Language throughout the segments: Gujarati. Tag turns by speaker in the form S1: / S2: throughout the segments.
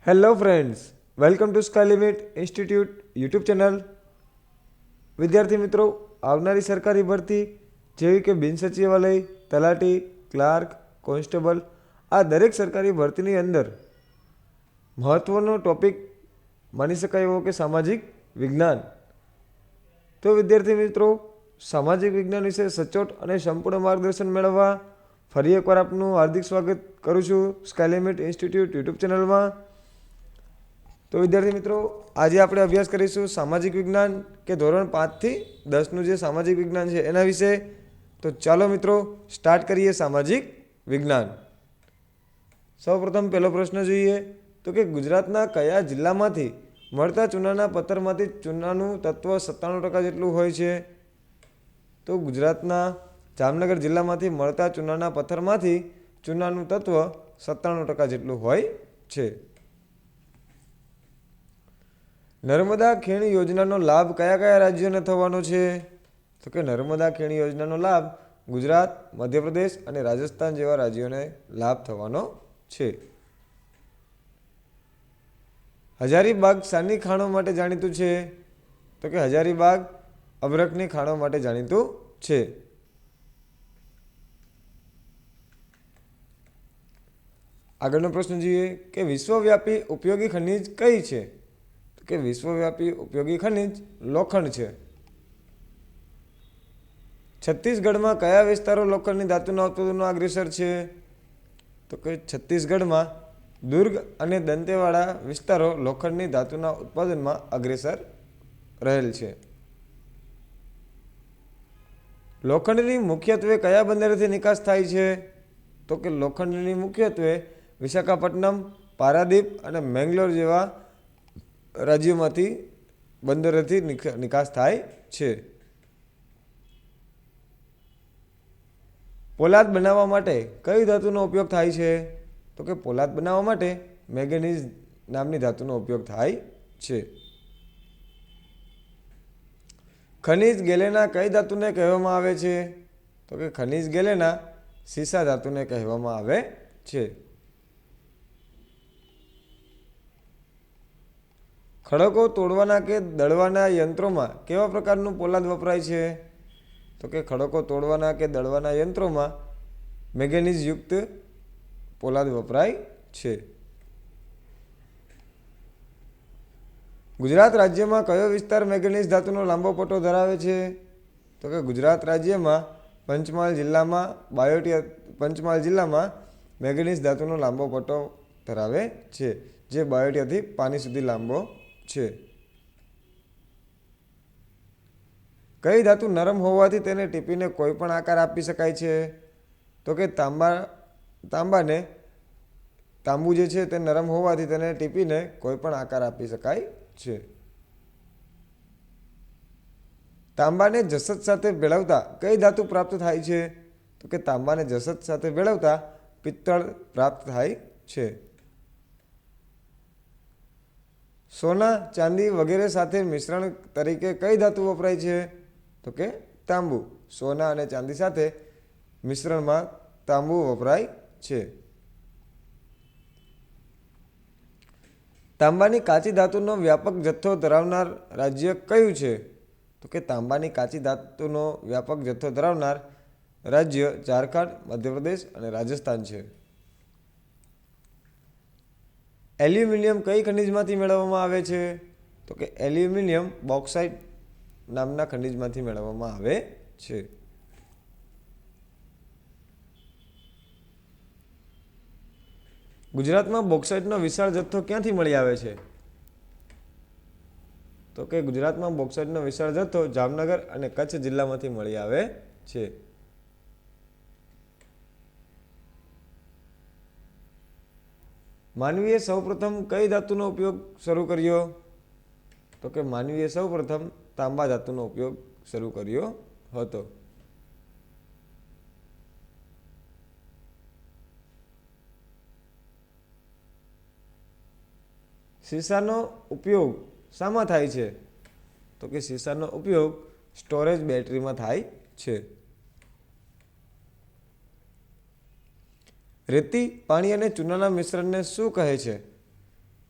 S1: Hello friends, welcome to sky limit institute YouTube channel. વિદ્યાર્થી મિત્રો, આવનારી સરકારી ભરતી જેવી કે બિન સચિવાલય, તલાટી, ક્લાર્ક, કોન્સ્ટેબલ આ દરેક સરકારી ભરતીની અંદર મહત્ત્વનો ટોપિક માની શકાય એવો કે સામાજિક વિજ્ઞાન. તો વિદ્યાર્થી મિત્રો, સામાજિક વિજ્ઞાન વિશે સચોટ અને સંપૂર્ણ માર્ગદર્શન મેળવવા ફરી એકવાર આપનું હાર્દિક સ્વાગત કરું છું સ્કાય લિમિટ ઇન્સ્ટિટ્યૂટ યુટ્યુબ ચેનલમાં. તો વિદ્યાર્થી મિત્રો, આજે આપણે અભ્યાસ કરીશું સામાજિક વિજ્ઞાન કે ધોરણ 5 થી 10નું જે સામાજિક વિજ્ઞાન છે એના વિશે. તો ચાલો મિત્રો સ્ટાર્ટ કરીએ સામાજિક વિજ્ઞાન. સૌપ્રથમ પહેલો પ્રશ્ન જોઈએ તો કે ગુજરાતના કયા જિલ્લામાંથી મળતા ચૂનાના પથ્થરમાંથી ચૂનાનું તત્વ 97% જેટલું હોય છે? તો ગુજરાતના જામનગર જિલ્લામાંથી મળતા ચૂનાના પથ્થરમાંથી ચૂનાનું તત્વ 97% જેટલું હોય છે. નર્મદા ખીણ યોજનાનો લાભ કયા કયા રાજ્યોને થવાનો છે? તો કે નર્મદા ખીણ યોજનાનો લાભ ગુજરાત, મધ્યપ્રદેશ અને રાજસ્થાન જેવા રાજ્યોને લાભ થવાનો છે. હજારીબાગ શાની ખાણો માટે જાણીતું છે? તો કે હજારીબાગ અભ્રકની ખાણો માટે જાણીતું છે. આગળનો પ્રશ્ન જોઈએ કે વિશ્વવ્યાપી ઉપયોગી ખનિજ કઈ છે? તો કે વિશ્વવ્યાપી ઉપયોગી ખનિજ લોખંડ છે. છત્તીસગઢમાં કયા વિસ્તારો લોખંડની ધાતુના ઉત્પાદનનો અગ્રેસર છે? તો કે છત્તીસગઢમાં દુર્ગ અને દંતેવાડા વિસ્તારો લોખંડની ધાતુના ઉત્પાદનમાં અગ્રેસર રહેલ છે. લોખંડની મુખ્યત્વે કયા બંદરેથી નિકાસ થાય છે? તો કે લોખંડની મુખ્યત્વે વિશાખાપટ્ટનમ, પારાદીપ અને મેંગલોર જેવા રાજ્યોમાંથી બંદરેથી નિકાસ થાય છે. પોલાદ બનાવવા માટે કઈ ધાતુનો ઉપયોગ થાય છે? તો કે પોલાદ બનાવવા માટે મેંગેનીઝ નામની ધાતુનો ઉપયોગ થાય છે. ખનિજ ગેલેના કઈ ધાતુને કહેવામાં આવે છે? તો કે ખનિજ ગેલેના સીસા ધાતુને કહેવામાં આવે છે. ખડકો તોડવાના કે દળવાના યંત્રોમાં કેવા પ્રકારનું પોલાદ વપરાય છે? તો કે ખડકો તોડવાના કે દળવાના યંત્રોમાં મેંગેનીઝ યુક્ત પોલાદ વપરાય છે. ગુજરાત રાજ્યમાં કયો વિસ્તાર મેંગેનીઝ ધાતુનો લાંબો પટ્ટો ધરાવે છે? તો કે ગુજરાત રાજ્યમાં પંચમહાલ જિલ્લામાં મેંગેનીઝ ધાતુનો લાંબો પટ્ટો ધરાવે છે, જે બાયોટિયાથી પાની સુધી લાંબો છે. કઈ ધાતુ નરમ હોવાથી તેને ટીપીને કોઈ પણ આકાર આપી શકાય છે? તો કે તાંબુ જે છે તે નરમ હોવાથી તેને ટીપીને કોઈ પણ આકાર આપી શકાય છે. તાંબાને જસત સાથે ભેળવતા કઈ ધાતુ પ્રાપ્ત થાય છે? તો કે તાંબાને જસત સાથે ભેળવતા પિત્તળ પ્રાપ્ત થાય છે. સોના, ચાંદી વગેરે સાથે મિશ્રણ તરીકે કઈ ધાતુ વપરાય છે? તો કે તાંબુ. સોના અને ચાંદી સાથે મિશ્રણમાં તાંબુ વપરાય છે. તાંબાની કાચી ધાતુનો વ્યાપક જથ્થો ધરાવનાર રાજ્ય કયું છે? તો કે તાંબાની કાચી ધાતુનો વ્યાપક જથ્થો ધરાવનાર રાજ્ય ઝારખંડ, મધ્યપ્રદેશ અને રાજસ્થાન છે. એલ્યુમિનિયમ કઈ ખનિજમાંથી મેળવવામાં આવે છે? તો કે એલ્યુમિનિયમ બોક્સાઇટ નામના ખનિજમાંથી મેળવવામાં આવે છે. ગુજરાતમાં બોક્સાઇટનો વિશાળ જથ્થો ક્યાંથી મળી આવે છે? તો કે ગુજરાતમાં બોક્સાઇટનો વિશાળ જથ્થો જામનગર અને કચ્છ જિલ્લામાંથી મળી આવે છે. માનવીએ સૌપ્રથમ કઈ ધાતુનો ઉપયોગ શરૂ કર્યો? તો કે માનવીએ સૌપ્રથમ તાંબા ધાતુનો ઉપયોગ શરૂ કર્યો હતો. સીસાનો ઉપયોગ શામાં થાય છે? તો કે સીસાનો ઉપયોગ સ્ટોરેજ બેટરીમાં થાય છે. રેતી, પાણી અને ચૂનાના મિશ્રણને શું કહે છે?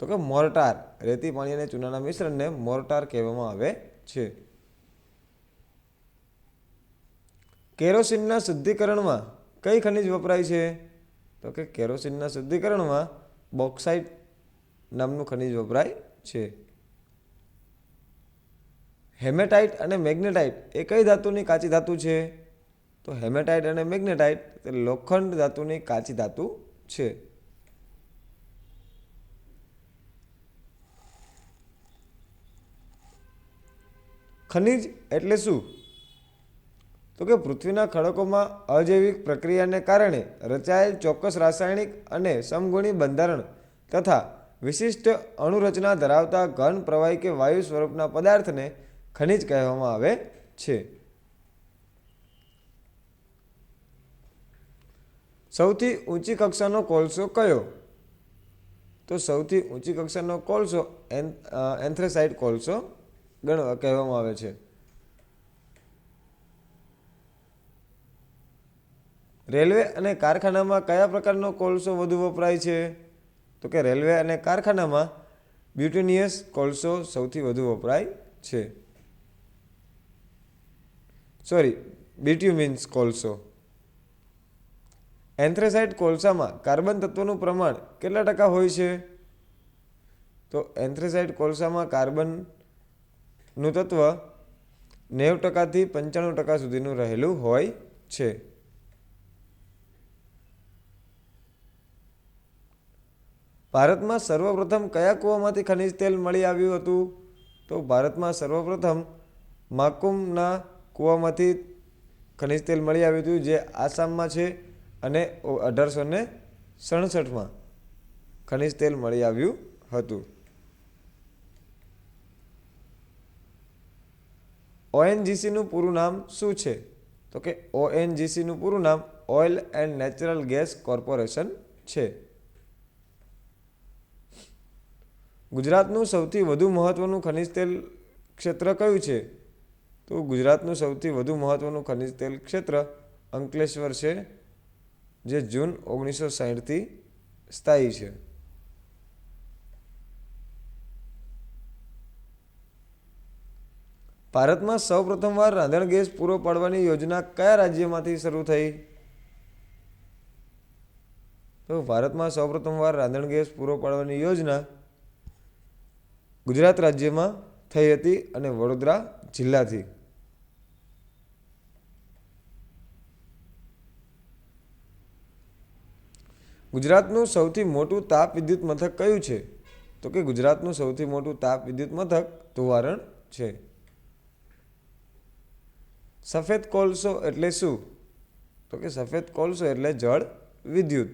S1: તો કે મોર્ટાર. રેતી, પાણી અને ચૂનાના મિશ્રણને મોર્ટાર કહેવામાં આવે છે. કેરોસીનના શુદ્ધિકરણમાં કઈ ખનિજ વપરાય છે? તો કે કેરોસીનના શુદ્ધિકરણમાં બોક્સાઇટ નામનું ખનિજ વપરાય છે. હેમેટાઇટ અને મેગ્નેટાઇટ એ કઈ ધાતુની કાચી ધાતુ છે? તો હેમેટાઇટ અને મેગ્નેટાઇટ તે લોખંડ ધાતુની કાચી ધાતુ છે. ખનિજ એટલે શું? તો કે પૃથ્વીના ખડકોમાં અજૈવિક પ્રક્રિયાને કારણે રચાયેલ ચોક્કસ રાસાયણિક અને સમગુણી બંધારણ તથા વિશિષ્ટ અણુરચના ધરાવતા ઘન, પ્રવાહી કે વાયુ સ્વરૂપના પદાર્થને ખનિજ કહેવામાં આવે છે. સૌથી ઊંચી કક્ષાનો કોલસો કયો? તો સૌથી ઊંચી કક્ષાનો કોલસો એન્થ્રેસાઇટ કોલસો કહેવામાં આવે છે. રેલવે અને કારખાનામાં કયા પ્રકારનો કોલસો વધુ વપરાય છે? તો કે રેલવે અને કારખાનામાં બ્યુટેનિયસ કોલસો સૌથી વધુ વપરાય છે. બિટ્યુમિન્સ કોલસો. એન્થ્રેસાઇટ કોલસામાં કાર્બન તત્વનું પ્રમાણ કેટલા ટકા હોય છે? તો એન્થ્રેસાઇટ કોલસામાં કાર્બનનું તત્વ 90%થી 95% સુધીનું રહેલું હોય છે. ભારતમાં સર્વપ્રથમ કયા કૂવામાંથી ખનિજ તેલ મળી આવ્યું હતું? તો ભારતમાં સર્વપ્રથમ માકુમના કૂવામાંથી ખનિજ તેલ મળી આવ્યું હતું, જે આસામમાં છે, અને 1867માં ખનિજ તેલ મળી આવ્યું હતું. ઓએનજીસીનું પૂરું નામ શું છે? તો કે ઓએનજીસીનું પૂરું નામ oil and natural gas corporation છે. ગુજરાતનું સૌથી વધુ મહત્વનું ખનિજ તેલ ક્ષેત્ર કયું છે? તો ગુજરાતનું સૌથી વધુ મહત્વનું ખનિજ તેલ ક્ષેત્ર અંકલેશ્વર છે, જે જૂન 1960થી સ્થાયી છે. ભારતમાં સૌપ્રથમવાર રાંધણ ગેસ પૂરો પાડવાની યોજના કયા રાજ્યમાંથી શરૂ થઈ? તો ભારતમાં સૌપ્રથમવાર રાંધણ ગેસ પૂરો પાડવાની યોજના ગુજરાત રાજ્યમાં થઈ હતી, અને વડોદરા જિલ્લાથી. ગુજરાતનું સૌથી મોટું તાપ વિદ્યુત મથક કયું છે? તો કે ગુજરાતનું સૌથી મોટું તાપ વિદ્યુત મથક ધોવારણ છે. સફેદ કોલસો એટલે શું? તો કે સફેદ કોલસો એટલે જળ વિદ્યુત.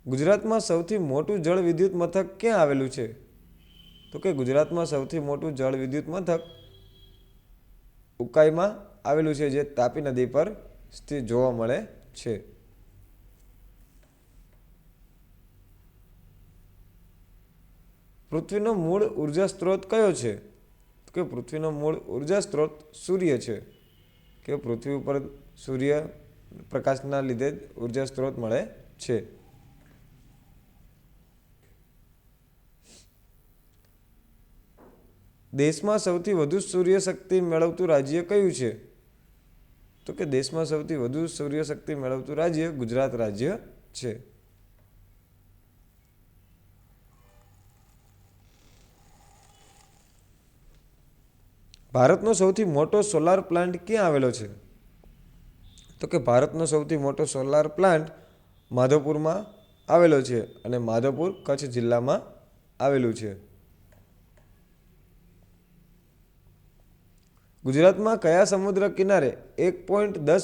S1: ગુજરાતમાં સૌથી મોટું જળ વિદ્યુત મથક ક્યાં આવેલું છે? તો કે ગુજરાતમાં સૌથી મોટું જળ વિદ્યુત મથક ઉકાઈમાં આવેલું છે, જે તાપી નદી પર સ્થિત જોવા મળે છે. પૃથ્વીનો મૂળ ઉર્જા સ્ત્રોત કયો છે? તો કે પૃથ્વીનો મૂળ ઉર્જા સ્ત્રોત સૂર્ય છે, કે પૃથ્વી ઉપર સૂર્ય પ્રકાશના લીધે જ ઉર્જા સ્ત્રોત મળે છે. દેશમાં સૌથી વધુ સૂર્યશક્તિ મેળવતું રાજ્ય કયું છે? તો કે દેશમાં સૌથી વધુ સૂર્યશક્તિ મેળવતું રાજ્ય ગુજરાત રાજ્ય છે. ભારતનો સૌથી મોટો સોલાર પ્લાન્ટ ક્યાં આવેલો છે? તો કે ભારતનો સૌથી મોટો સોલાર પ્લાન્ટ માધવપુરમાં આવેલો છે, અને માધવપુર કચ્છ જિલ્લામાં આવેલું છે. ગુજરાતમાં કયા સમુદ્ર કિનારે 1.10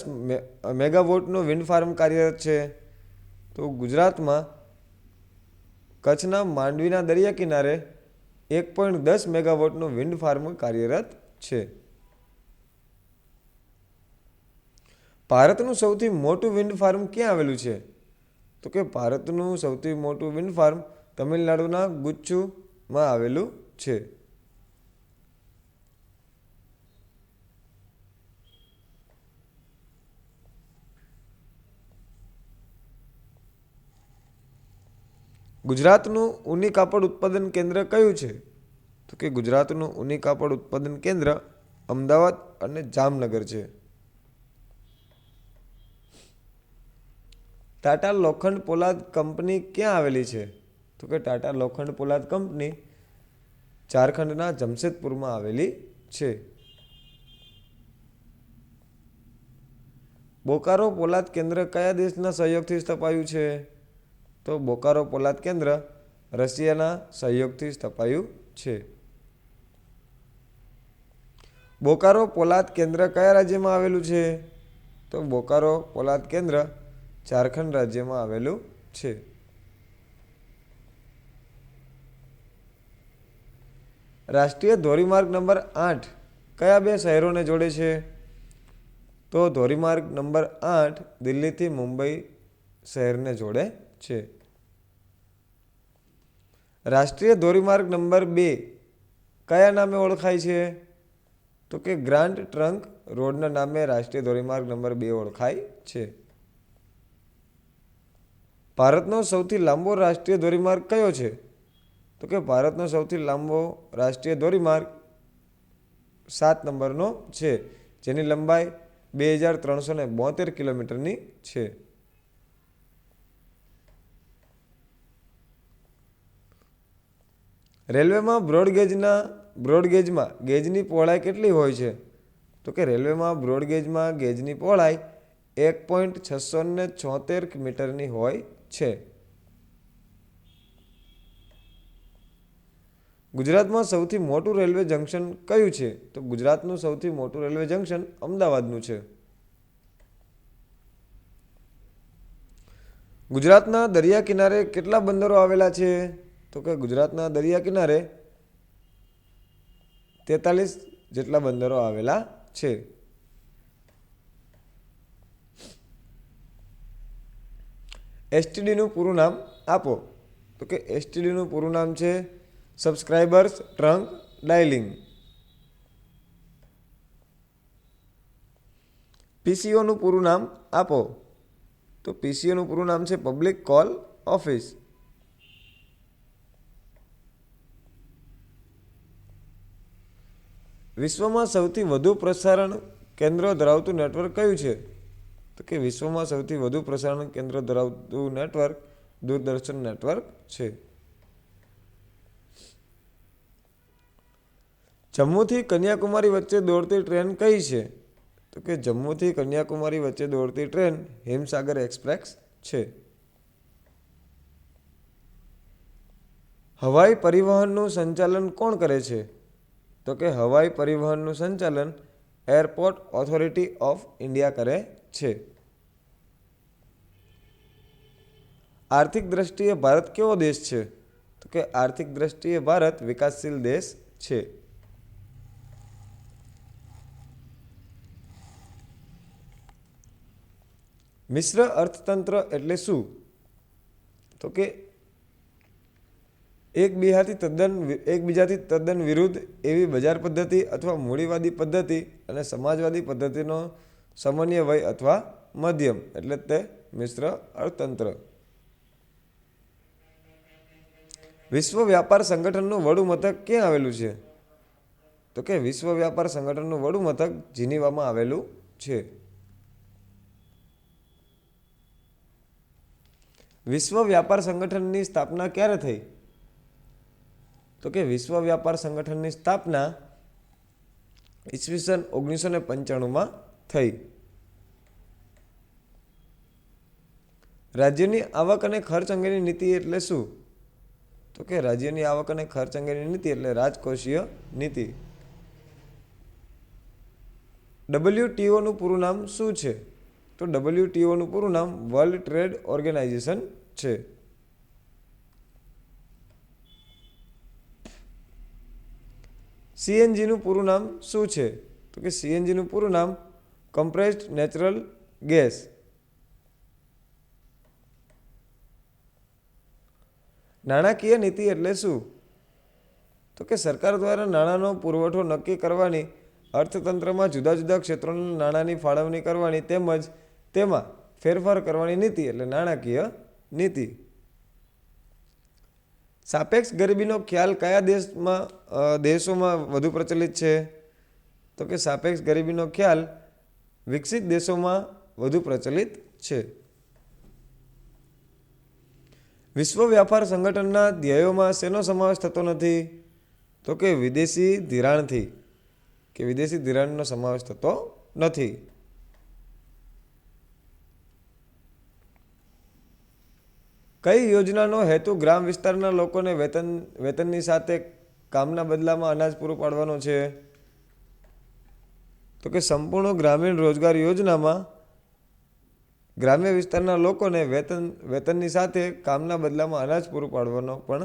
S1: મેગાવોટનો વિન્ડ ફાર્મ કાર્યરત છે? તો ગુજરાતમાં કચ્છના માંડવીના દરિયા કિનારે 1.10 મેગાવોટનો વિન્ડ ફાર્મ કાર્યરત છે. ભારતનું સૌથી મોટું વિન્ડ ફાર્મ ક્યાં આવેલું છે? તો કે ભારતનું સૌથી મોટું વિન્ડ ફાર્મ તમિલનાડુના ગુચ્ચુમાં આવેલું છે. ગુજરાતનું ઊની કાપડ ઉત્પાદન કેન્દ્ર કયું છે? તો કે ગુજરાતનું ઊની કાપડ ઉત્પાદન કેન્દ્ર અમદાવાદ અને જામનગર છે. ટાટા લોખંડ પોલાદ કંપની ક્યાં આવેલી છે? તો કે ટાટા લોખંડ પોલાદ કંપની ઝારખંડના જમશેદપુરમાં આવેલી છે. બોકારો પોલાદ કેન્દ્ર કયા દેશના સહયોગથી સ્થપાયું છે? તો બોકારો પોલાદ કેન્દ્ર રશિયાના સહયોગથી સ્થપાયું છે. બોકારો પોલાદ કેન્દ્ર કયા રાજ્યમાં આવેલું છે? તો બોકારો પોલાદ કેન્દ્ર ઝારખંડ રાજ્યમાં આવેલું છે. રાષ્ટ્રીય ધોરીમાર્ગ નંબર 8 કયા બે શહેરોને જોડે છે? તો ધોરીમાર્ગ નંબર 8 દિલ્હીથી મુંબઈ શહેરને જોડે છે. રાષ્ટ્રીય ધોરીમાર્ગ નંબર 2 કયા નામે ઓળખાય છે? તો કે ગ્રાન્ડ ટ્રંક રોડના નામે રાષ્ટ્રીય ધોરીમાર્ગ નંબર 2 ઓળખાય છે. ભારતનો સૌથી લાંબો રાષ્ટ્રીય ધોરીમાર્ગ કયો છે? તો કે ભારતનો સૌથી લાંબો રાષ્ટ્રીય ધોરીમાર્ગ 7 નંબરનો છે, જેની લંબાઈ 2372 કિલોમીટરની છે. રેલવેમાં બ્રોડગેજમાં ગેજની પહોળાઈ કેટલી હોય છે? તો કે રેલવેમાં બ્રોડગેજમાં ગેજની પહોળાઈ 1.676 મીટરની હોય છે. ગુજરાતમાં સૌથી મોટું રેલવે જંકશન કયું છે? તો ગુજરાતનું સૌથી મોટું રેલવે જંકશન અમદાવાદનું છે. ગુજરાતના દરિયા કિનારે કેટલા બંદરો આવેલા છે? તો કે ગુજરાતના દરિયા કિનારે 43 જેટલા બંદરો આવેલા છે. એસટીડીનું પૂરું નામ આપો. તો કે એસટીડીનું પૂરું નામ છે સબસ્ક્રાઇબર્સ ટ્રંક ડાયલિંગ. પીસીઓનું પૂરું નામ આપો. તો પીસીઓનું પૂરું નામ છે પબ્લિક કોલ ઓફિસ. વિશ્વમાં સૌથી વધુ પ્રસારણ કેન્દ્રો ધરાવતું નેટવર્ક કયું છે? તો કે વિશ્વમાં સૌથી વધુ પ્રસારણ કેન્દ્ર ધરાવતું નેટવર્ક દૂરદર્શન નેટવર્ક છે. જમ્મુથી કન્યાકુમારી વચ્ચે દોડતી ટ્રેન કઈ છે? તો કે જમ્મુથી કન્યાકુમારી વચ્ચે દોડતી ટ્રેન હિમસાગર એક્સપ્રેસ છે. હવાઈ પરિવહનનું સંચાલન કોણ કરે છે? તો કે હવાઈ પરિવહનનું સંચાલન એરપોર્ટ ઓથોરિટી ઓફ ઇન્ડિયા કરે છે. આર્થિક દ્રષ્ટિએ ભારત કેવો દેશ છે? તો કે આર્થિક દ્રષ્ટિએ ભારત વિકાસશીલ દેશ છે. મિશ્ર અર્થતંત્ર એટલે શું? તો કે એકબીજાથી તદ્દન વિરુદ્ધ એવી બજાર પદ્ધતિ અથવા મૂડીવાદી પદ્ધતિ અને સમાજવાદી પદ્ધતિનો સમન્વય અથવા મધ્યમ એટલે તે મિશ્ર અર્થતંત્ર. વિશ્વ વ્યાપાર સંગઠનનું વડું મથક ક્યાં આવેલું છે? તો કે વિશ્વ વ્યાપાર સંગઠનનું વડું મથક જીનીવામાં આવેલું છે. વિશ્વ વ્યાપાર સંગઠનની સ્થાપના ક્યારે થઈ? તો કે વિશ્વ વ્યાપાર સંગઠનની સ્થાપના ઈસવીસન 1995માં થઈ. રાજ્યની આવક અને ખર્ચ અંગેની નીતિ એટલે શું? તો કે રાજ્યની આવક અને ખર્ચ અંગેની નીતિ એટલે રાજકોષીય નીતિ. WTOનું પૂરું નામ શું છે? તો WTOનું પૂરું નામ વર્લ્ડ ટ્રેડ ઓર્ગેનાઇઝેશન છે. CNGનું પૂરું નામ શું છે? તો કે CNGનું પૂરું નામ કમ્પ્રેસ્ડ નેચરલ ગેસ. નાણાકીય નીતિ એટલે શું? તો કે સરકાર દ્વારા નાણાંનો પુરવઠો નક્કી કરવાની, અર્થતંત્રમાં જુદા જુદા ક્ષેત્રોના નાણાંની ફાળવણી કરવાની તેમજ તેમાં ફેરફાર કરવાની નીતિ એટલે નાણાકીય નીતિ. સાપેક્ષ ગરીબીનો ખ્યાલ કયા દેશોમાં વધુ પ્રચલિત છે? તો કે સાપેક્ષ ગરીબીનો ખ્યાલ વિકસિત દેશોમાં વધુ પ્રચલિત છે. વિશ્વ વ્યાપાર સંગઠનના ધ્યેયોમાં શેનો સમાવેશ થતો નથી? તો કે વિદેશી ધિરાણનો સમાવેશ થતો નથી. કઈ યોજનાનો હેતુ ગ્રામ વિસ્તારના લોકોને વેતનની સાથે કામના બદલામાં અનાજ પૂરું પાડવાનો છે? તો કે સંપૂર્ણ ગ્રામીણ રોજગાર યોજનામાં ગ્રામ્ય વિસ્તારના લોકોને વેતનની સાથે કામના બદલામાં અનાજ પૂરું પાડવાનો પણ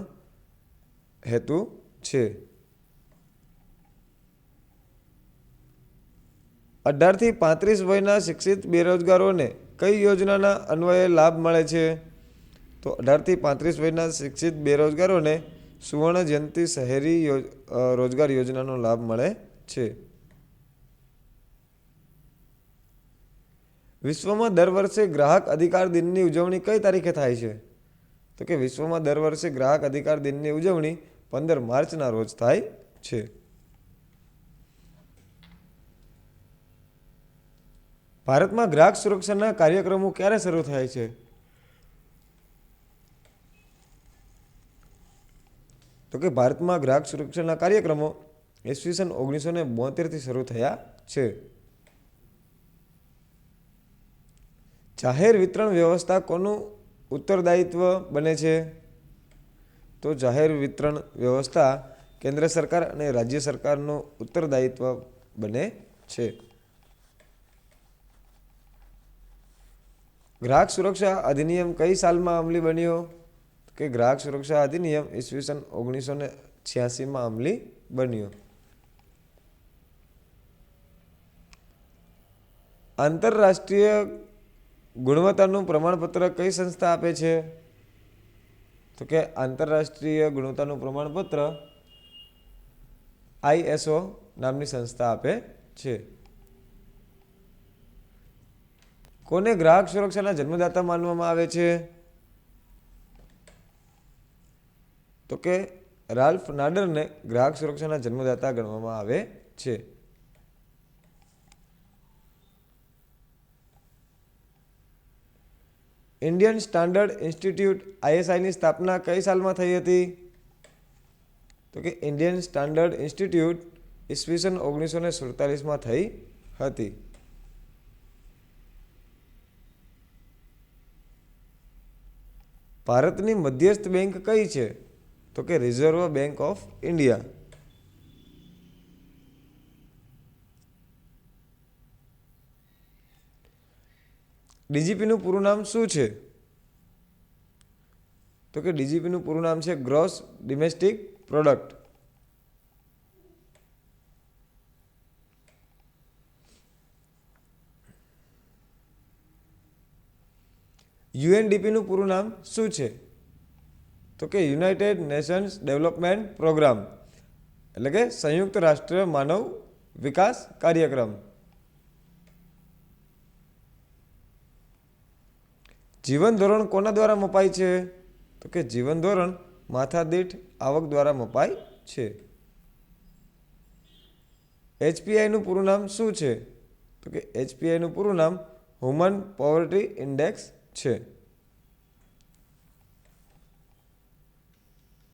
S1: હેતુ છે. 18 થી 35 વયના શિક્ષિત બેરોજગારોને કઈ યોજનાના અન્વયે લાભ મળે છે? તો 18 થી 35 વયના શિક્ષિત બેરોજગારોને સુવર્ણ જયંતિ શહેરી રોજગાર યોજનાનો લાભ મળે છે. વિશ્વમાં દર વર્ષે ગ્રાહક અધિકાર દિનની ઉજવણી કઈ તારીખે થાય છે? તો કે વિશ્વમાં દર વર્ષે ગ્રાહક અધિકાર દિનની ઉજવણી 15 માર્ચના રોજ થાય છે. ભારતમાં ગ્રાહક સુરક્ષાના કાર્યક્રમો ક્યારે શરૂ થાય છે? તો કે ભારતમાં ગ્રાહક સુરક્ષાના કાર્યક્રમો ઈસવીસન 1972થી શરૂ થયા છે. જાહેર વિતરણ વ્યવસ્થા કોનું ઉત્તરદાયિત્વ બને છે? તો જાહેર વિતરણ વ્યવસ્થા કેન્દ્ર સરકાર અને રાજ્ય સરકારનું ઉત્તરદાયિત્વ બને છે. ગ્રાહક સુરક્ષા અધિનિયમ કઈ સાલમાં અમલી બન્યો? કે ગ્રાહક સુરક્ષા અધિનિયમ ઈસવીસન 1986માં અમલી બન્યો. આંતરરાષ્ટ્રીય ગુણવત્તાનું પ્રમાણપત્ર કઈ સંસ્થા આપે છે? તો કે આંતરરાષ્ટ્રીય ગુણવત્તાનું પ્રમાણપત્ર ISO નામની સંસ્થા આપે છે. કોને ગ્રાહક સુરક્ષાના જન્મદાતા માનવામાં આવે છે? તો કે રાલ્ફ નાડરને ગ્રાહક સુરક્ષાના જન્મદાતા ગણવામાં આવે છે. ઇન્ડિયન સ્ટાન્ડર્ડ ઇન્સ્ટિટ્યૂટ ISIની સ્થાપના કઈ સાલમાં થઈ હતી? તો કે ઇન્ડિયન સ્ટાન્ડર્ડ ઇન્સ્ટિટ્યૂટ ઈસવીસન 1947માં થઈ હતી. ભારતની મધ્યસ્થ બેંક કઈ છે? તો કે રિઝર્વ બેંક ઓફ ઇન્ડિયા. ડીજીપીનું પૂરું નામ શું છે? તો કે ડીજીપીનું પૂરું નામ છે ગ્રોસ ડોમેસ્ટિક પ્રોડક્ટ. UNDPનું પૂરું નામ શું છે? તો કે યુનાઇટેડ નેશન્સ ડેવલપમેન્ટ પ્રોગ્રામ, એટલે કે સંયુક્ત રાષ્ટ્ર માનવ વિકાસ કાર્યક્રમ. જીવન ધોરણ કોના દ્વારા મપાય છે? તો કે જીવન ધોરણ માથાદીઠ આવક દ્વારા મપાય છે. HPIનું પૂરું નામ શું છે? તો કે HPIનું પૂરું નામ હ્યુમન પોવર્ટી ઇન્ડેક્સ છે.